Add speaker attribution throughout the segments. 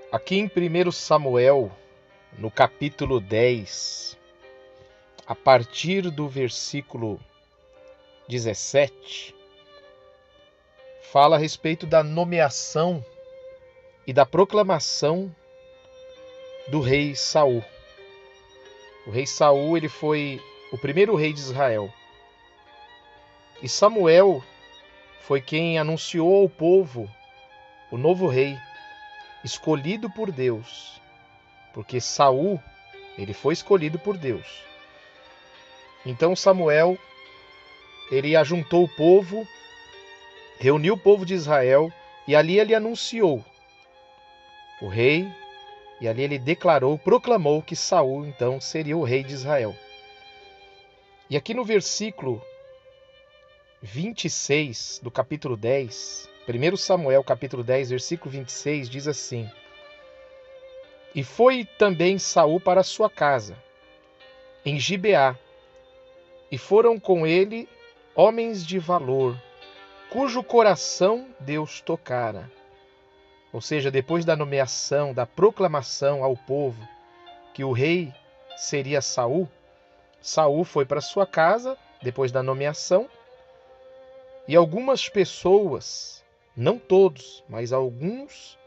Speaker 1: Aqui em 1 Samuel, no capítulo 10, a partir do versículo 17, fala a respeito da nomeação e da proclamação do rei Saul. O rei Saul, ele foi o primeiro rei de Israel. E Samuel foi quem anunciou ao povo o novo rei, escolhido por Deus, porque Saul, ele foi escolhido por Deus. Então Samuel, ele ajuntou o povo, reuniu o povo de Israel, e ali ele anunciou o rei, e ali ele declarou, proclamou que Saul então seria o rei de Israel. E aqui no versículo 26 do capítulo 10, 1 Samuel capítulo 10, versículo 26, diz assim: E foi também Saul para sua casa, em Gibeá, e foram com ele homens de valor, cujo coração Deus tocara. Ou seja, depois da nomeação, da proclamação ao povo que o rei seria Saul, Saul foi para sua casa, depois da nomeação, e algumas pessoas, não todos, mas alguns,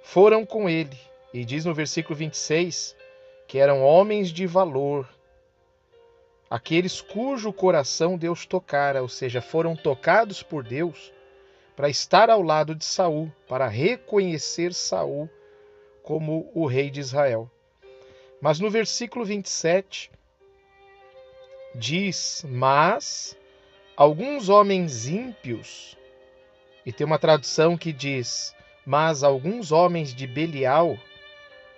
Speaker 1: foram com ele. E diz no versículo 26 que eram homens de valor, aqueles cujo coração Deus tocara, ou seja, foram tocados por Deus para estar ao lado de Saul, para reconhecer Saul como o rei de Israel. Mas no versículo 27 diz: Mas alguns homens ímpios, e tem uma tradução que diz: Mas alguns homens de Belial,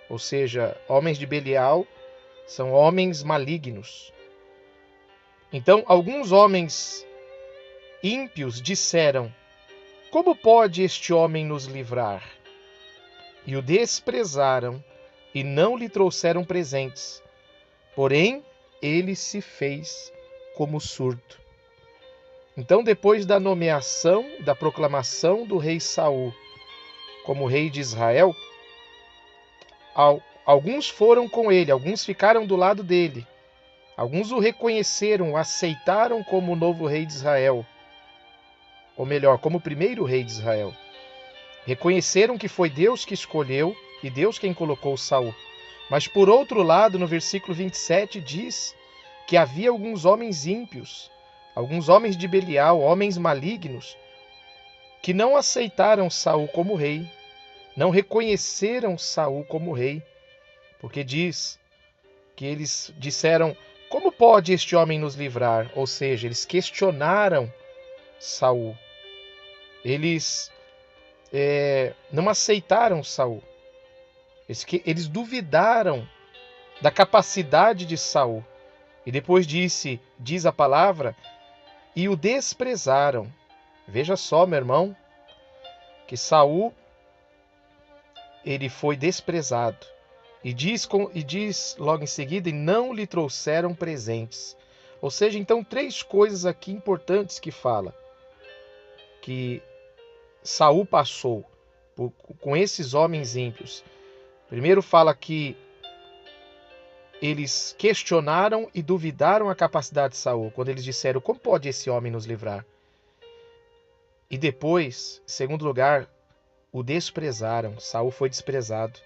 Speaker 1: ou seja, homens de Belial são homens malignos. Então, alguns homens ímpios disseram: Como pode este homem nos livrar? E o desprezaram e não lhe trouxeram presentes. Porém, ele se fez como surdo. Então, depois da nomeação, da proclamação do rei Saul como rei de Israel, alguns foram com ele, alguns ficaram do lado dele. Alguns o reconheceram, o aceitaram como o novo rei de Israel. Ou melhor, como o primeiro rei de Israel. Reconheceram que foi Deus que escolheu e Deus quem colocou Saul. Mas por outro lado, no versículo 27 diz que havia alguns homens ímpios, alguns homens de Belial, homens malignos, que não aceitaram Saul como rei, não reconheceram Saul como rei, porque diz que eles disseram: Como pode este homem nos livrar? Ou seja, eles questionaram Saul. Eles não aceitaram Saul. Eles duvidaram da capacidade de Saul. E depois diz a palavra, e o desprezaram. Veja só, meu irmão, que Saul, ele foi desprezado. E diz logo em seguida, e não lhe trouxeram presentes. Ou seja, então, três coisas aqui importantes que fala. Que Saul passou com esses homens ímpios. Primeiro fala que eles questionaram e duvidaram a capacidade de Saul, quando eles disseram: Como pode esse homem nos livrar? E depois, em segundo lugar, o desprezaram. Saul foi desprezado.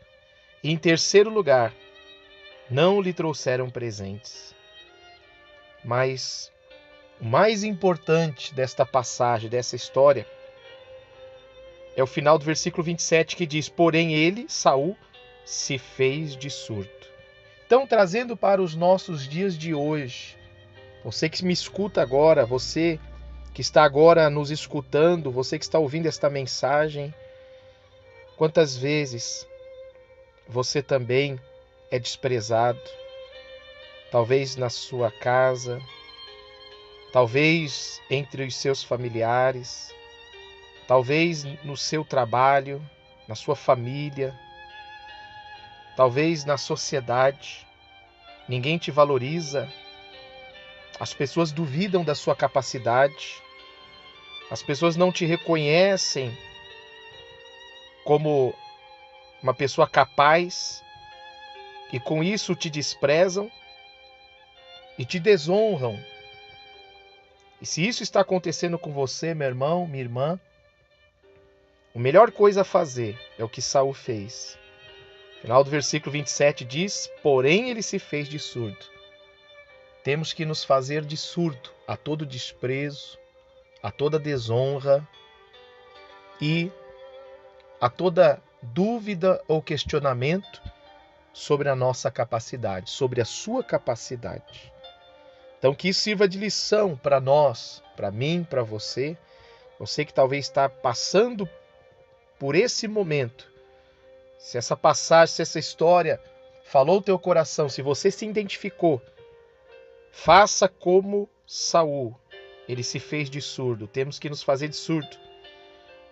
Speaker 1: E em terceiro lugar, não lhe trouxeram presentes. Mas o mais importante desta passagem, dessa história, é o final do versículo 27 que diz: Porém ele, Saul, se fez de surdo. Então, trazendo para os nossos dias de hoje, você que me escuta agora, você que está agora nos escutando, você que está ouvindo esta mensagem, quantas vezes você também é desprezado? Talvez na sua casa, talvez entre os seus familiares, talvez no seu trabalho, na sua família, talvez na sociedade. Ninguém te valoriza, as pessoas duvidam da sua capacidade, as pessoas não te reconhecem como uma pessoa capaz, e com isso te desprezam e te desonram. E se isso está acontecendo com você, meu irmão, minha irmã, a melhor coisa a fazer é o que Saul fez. No final do versículo 27 diz: porém ele se fez de surdo. Temos que nos fazer de surdo a todo desprezo, a toda desonra e a toda dúvida ou questionamento sobre a nossa capacidade, sobre a sua capacidade. Então que isso sirva de lição para nós, para mim, para você. Você que talvez está passando por esse momento. Se essa passagem, se essa história falou o teu coração, se você se identificou, faça como Saul. Ele se fez de surdo. Temos que nos fazer de surdo.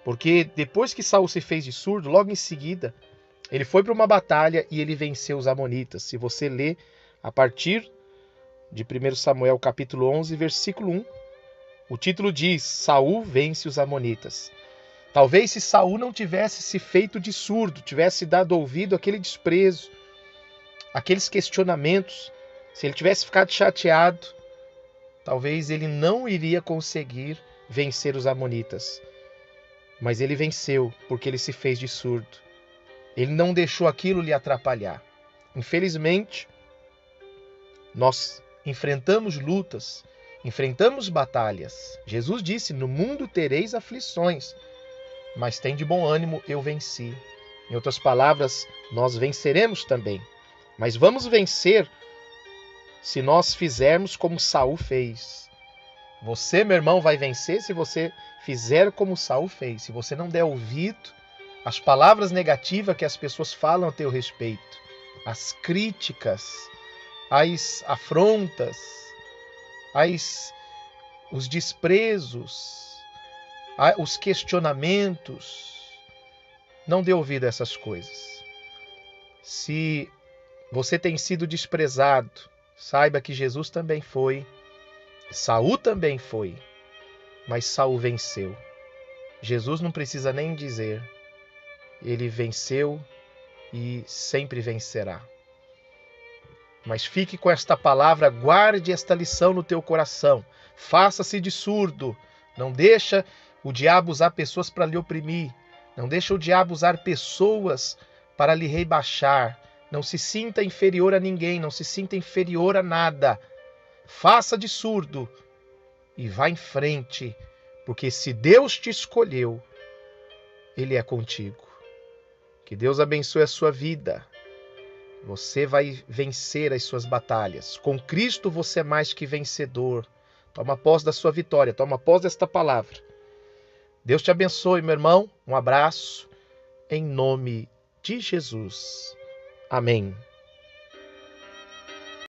Speaker 1: Porque depois que Saul se fez de surdo, logo em seguida, ele foi para uma batalha e ele venceu os amonitas. Se você ler a partir de 1 Samuel capítulo 11, versículo 1, o título diz: Saul vence os amonitas. Talvez se Saul não tivesse se feito de surdo, tivesse dado ouvido àquele desprezo, aqueles questionamentos, se ele tivesse ficado chateado, talvez ele não iria conseguir vencer os amonitas. Mas ele venceu porque ele se fez de surdo. Ele não deixou aquilo lhe atrapalhar. Infelizmente, nós enfrentamos lutas, enfrentamos batalhas. Jesus disse: no mundo tereis aflições, mas tem de bom ânimo, eu venci. Em outras palavras, nós venceremos também. Mas vamos vencer se nós fizermos como Saul fez. Você, meu irmão, vai vencer se você fizer como Saul fez. Se você não der ouvido às palavras negativas que as pessoas falam a teu respeito, as críticas, as afrontas, os desprezos, os questionamentos. Não dê ouvido a essas coisas. Se você tem sido desprezado, saiba que Jesus também foi, Saul também foi, mas Saul venceu. Jesus não precisa nem dizer, ele venceu e sempre vencerá. Mas fique com esta palavra, guarde esta lição no teu coração. Faça-se de surdo. Não deixa o diabo usar pessoas para lhe oprimir. Não deixa o diabo usar pessoas para lhe rebaixar. Não se sinta inferior a ninguém, não se sinta inferior a nada. Faça de surdo e vá em frente, porque se Deus te escolheu, Ele é contigo. Que Deus abençoe a sua vida. Você vai vencer as suas batalhas. Com Cristo você é mais que vencedor. Toma posse da sua vitória, toma posse desta palavra. Deus te abençoe, meu irmão. Um abraço em nome de Jesus. Amém.